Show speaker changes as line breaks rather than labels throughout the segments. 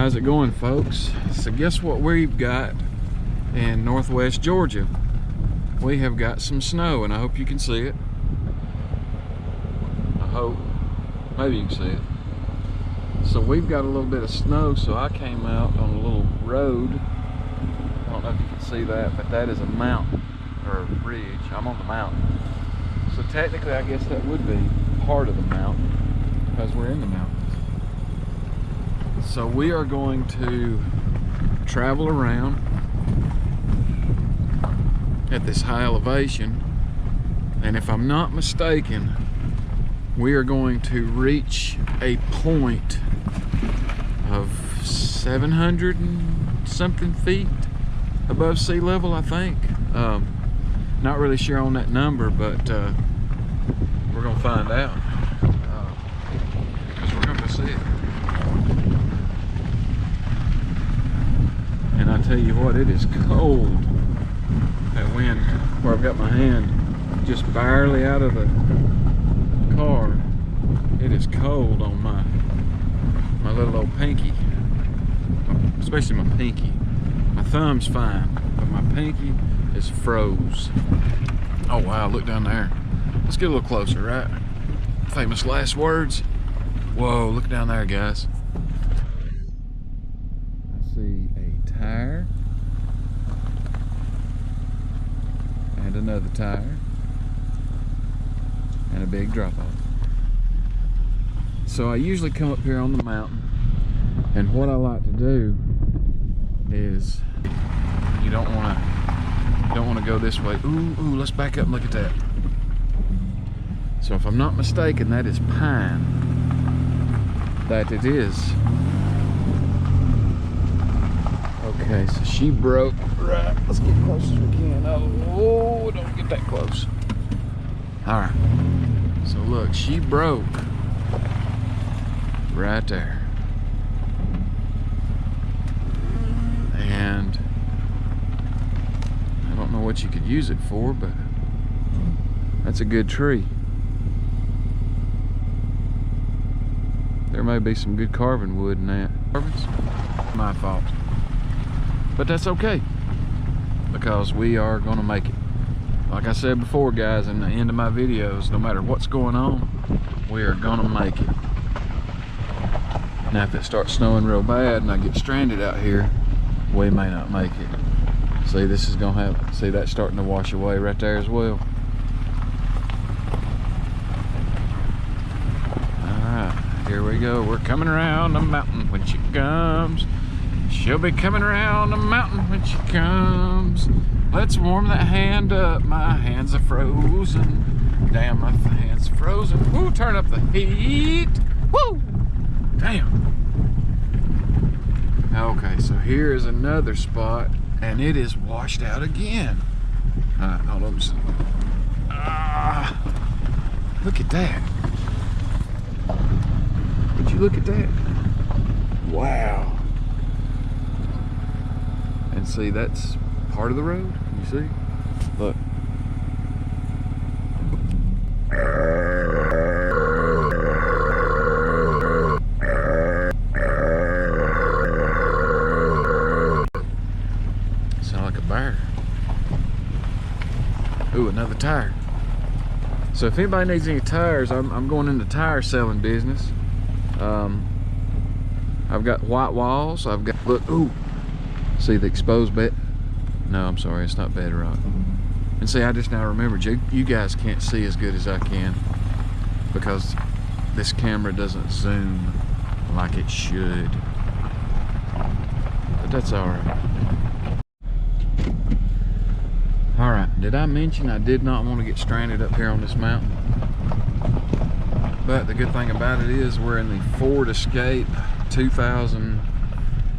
How's it going, folks? So guess what we've got in northwest Georgia? We have got some snow, and I hope you can see it. I hope. Maybe you can see it. So we've got a little bit of snow, so I came out on a little road. I don't know if you can see that, but that is a mountain, or a ridge. I'm on the mountain. So technically, I guess that would be part of the mountain, because we're in the mountains. So we are going to travel around at this high elevation, and if I'm not mistaken, we are going to reach a point of 700 and something feet above sea level, I think. Not really sure on that number, but we're gonna find out, because we're gonna see it. And I tell you what, it is cold. That wind, where I've got my hand just barely out of the car, it is cold on my little old pinky, especially my pinky. My thumb's fine, but my pinky is froze. Oh wow, look down there. Let's get a little closer, right? Famous last words. Whoa, look down there, guys. I see a tire and another tire and a big drop off. So I usually come up here on the mountain, and what I like to do is, you don't want to go this way. Ooh, let's back up and look at that. So if I'm not mistaken, that is pine. That it is. Okay, so she broke. Right, let's get close as we can. Oh, don't get that close. All right. So look, she broke right there. And I don't know what you could use it for, but that's a good tree. There may be some good carving wood in that. My fault. But that's okay, because we are gonna make it. Like I said before, guys, in the end of my videos, no matter what's going on, we are gonna make it. Now if it starts snowing real bad and I get stranded out here, we may not make it. See, this is gonna have, see, that's starting to wash away right there as well. Alright, here we go. We're coming around the mountain when she comes. She'll be coming around the mountain when she comes. Let's warm that hand up. My hands are frozen. Damn, my hands are frozen. Woo, turn up the heat. Woo! Damn. Okay, so here is another spot, and it is washed out again. Alright, hold on. Look at that. Would you look at that? Wow. And see, that's part of the road. You see? Look. Sound like a bear. Ooh, another tire. So if anybody needs any tires, I'm going into tire selling business. I've got white walls. I've got, look, ooh. See the exposed bed? No, I'm sorry, it's not bedrock. And see, I just now remembered, you guys can't see as good as I can because this camera doesn't zoom like it should. But that's alright. Alright, did I mention I did not want to get stranded up here on this mountain? But the good thing about it is we're in the Ford Escape 2000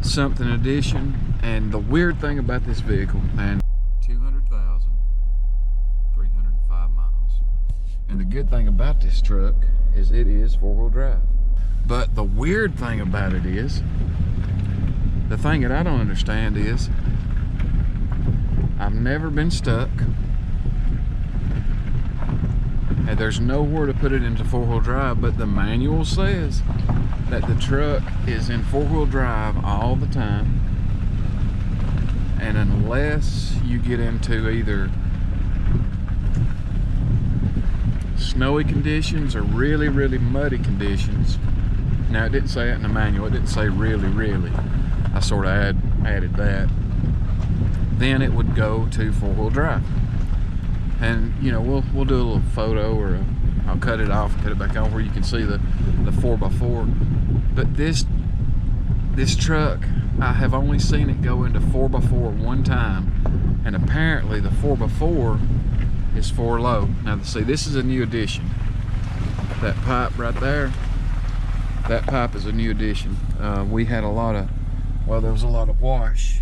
something edition. And the weird thing about this vehicle, and 200,305 miles. And the good thing about this truck is it is four-wheel drive. But the weird thing about it is, the thing that I don't understand is, I've never been stuck. And there's nowhere to put it into four-wheel drive, but the manual says that the truck is in four-wheel drive all the time, and unless you get into either snowy conditions or really, really muddy conditions. Now, it didn't say that in the manual. It didn't say really, really. I sort of added that. Then it would go to four-wheel drive. And, you know, we'll do a little photo, or I'll cut it off and put it back on where you can see the 4x4. But this truck, I have only seen it go into 4x4 one time, and apparently the 4x4 is 4 low. Now, see, this is a new addition. That pipe right there, that pipe is a new addition. We had a lot of, well, there was a lot of wash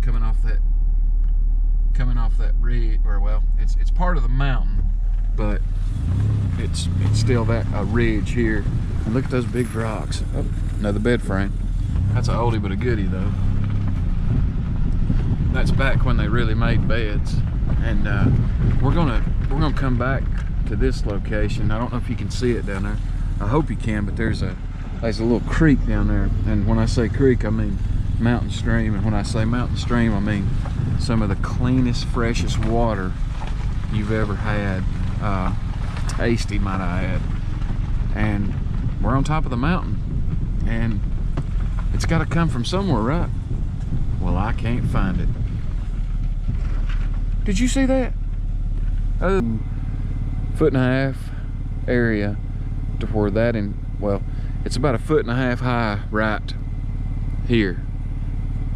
coming off that ridge, or well, it's part of the mountain, but it's still that a ridge here. And look at those big rocks. Oh, another bed frame. That's a oldie but a goodie though. That's back when they really made beds. And we're gonna come back to this location. I don't know if you can see it down there. I hope you can, but there's a little creek down there. And when I say creek, I mean mountain stream. And when I say mountain stream, I mean some of the cleanest, freshest water you've ever had. Tasty, might I add. And we're on top of the mountain, and it's got to come from somewhere, right? Well, I can't find it. Did you see that? Oh, 1.5 foot area to where that, in, well, it's about 1.5 feet high right here,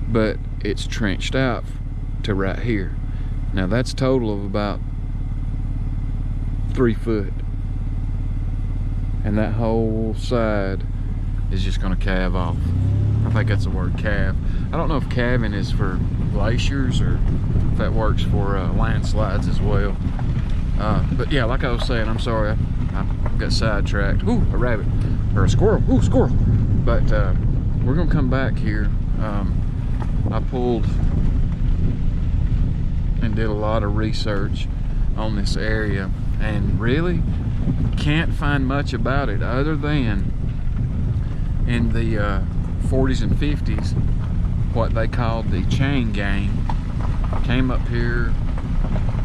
but it's trenched out to right here. Now that's a total of about 3 foot, and that whole side is just going to calve off. I think that's the word, calve. I don't know if calving is for glaciers or if that works for landslides as well. But yeah, like I was saying, I'm sorry, I got sidetracked. Ooh, a rabbit, or a squirrel. Ooh, squirrel. But we're gonna come back here. I pulled and did a lot of research on this area, and really can't find much about it other than in the 40s and 50s, what they called the chain gang came up here,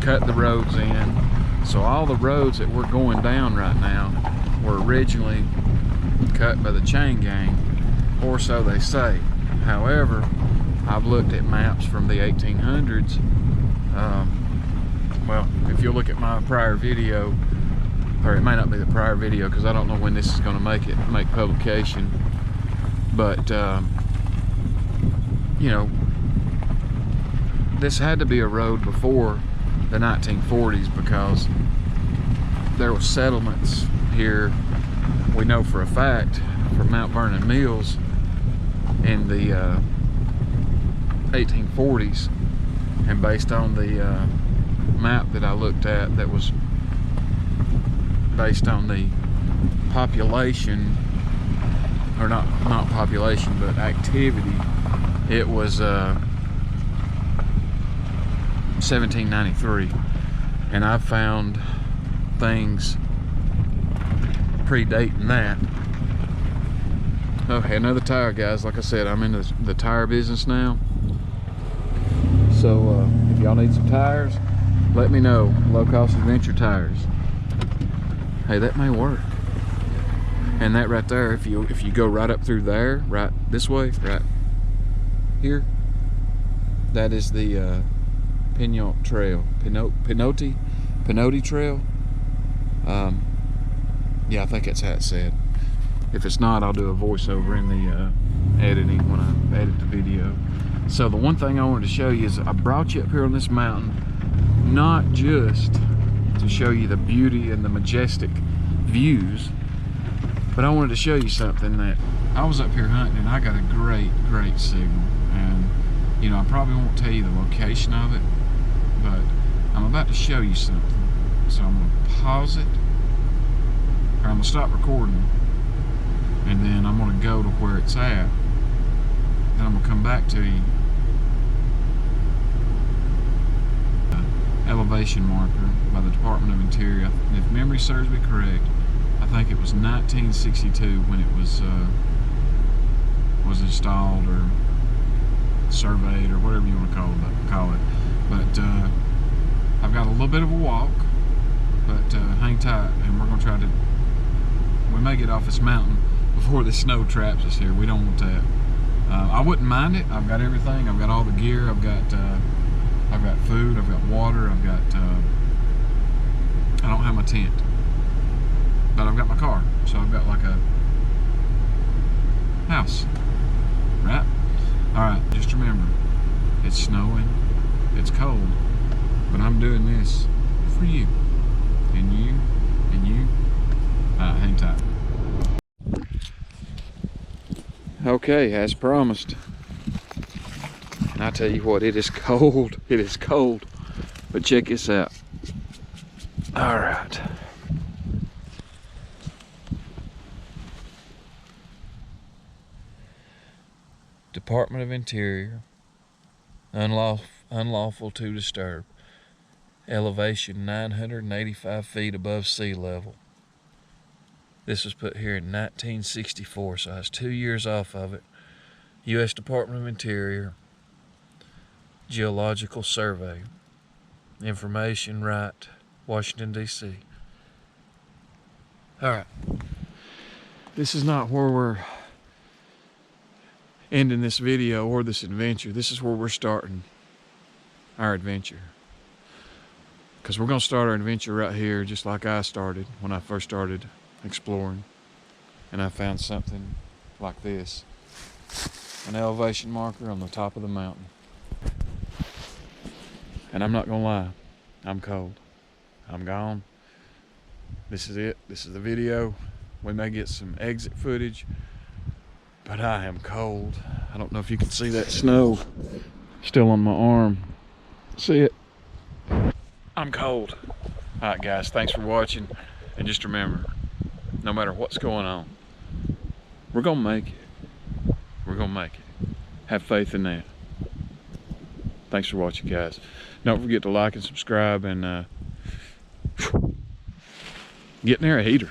cut the roads in. So all the roads that we're going down right now were originally cut by the chain gang, or so they say. However, I've looked at maps from the 1800s. Well, if you look at my prior video, or it may not be the prior video because I don't know when this is going to make publication, but you know, this had to be a road before the 1940s, because there were settlements here, we know for a fact, from Mount Vernon Mills in the 1840s, and based on the map that I looked at, that was based on the population, or not population, but activity, it was 1793, and I've found things predating that. Okay, another tire, guys. Like I said, I'm in the tire business now, so if y'all need some tires, let me know. Low Cost Adventure Tires. Hey, that may work. And that right there, if you go right up through there, right this way, right here, that is the Pinot Trail, Pinoti Trail. Yeah, I think that's how it's said. If it's not, I'll do a voiceover in the editing when I edit the video. So the one thing I wanted to show you is I brought you up here on this mountain, not just to show you the beauty and the majestic views, but I wanted to show you something that I was up here hunting, and I got a great signal. And you know, I probably won't tell you the location of it, but I'm about to show you something. So I'm gonna pause it, or I'm gonna stop recording, and then I'm gonna go to where it's at. Then I'm gonna come back to you. Elevation marker by the Department of Interior. If memory serves me correct, I think it was 1962 when it was was installed or surveyed or whatever you want to call it. But I've got a little bit of a walk, but hang tight, and we're gonna try to. We may get off this mountain before the snow traps us here. We don't want that. I wouldn't mind it. I've got everything. I've got all the gear. I've got food. I've got water. I've got. I don't have my tent, but I've got my car, so I've got like a house, right? All right. Just remember, it's snowing. It's cold, but I'm doing this for you, and you, and you. Hang tight. Okay, as promised. And I tell you what, it is cold. It is cold. But check this out. All right. Department of Interior. Unlawful to disturb. Elevation 985 feet above sea level. This was put here in 1964, so I was 2 years off of it. U.S. Department of Interior, Geological Survey. Information right, Washington, D.C. All right. This is not where we're ending this video or this adventure. This is where we're starting our adventure. Because we're going to start our adventure right here, just like I started when I first started exploring, and I found something like this, an elevation marker on the top of the mountain. And I'm not gonna lie, I'm cold. I'm gone. This is it. This is the video. We may get some exit footage, but I am cold. I don't know if you can see that snow still on my arm. See it? I'm cold. All right, guys, thanks for watching, and just remember, no matter what's going on, we're gonna make it. We're gonna make it. Have faith in that. Thanks for watching, guys. Don't forget to like and subscribe, and get near a heater.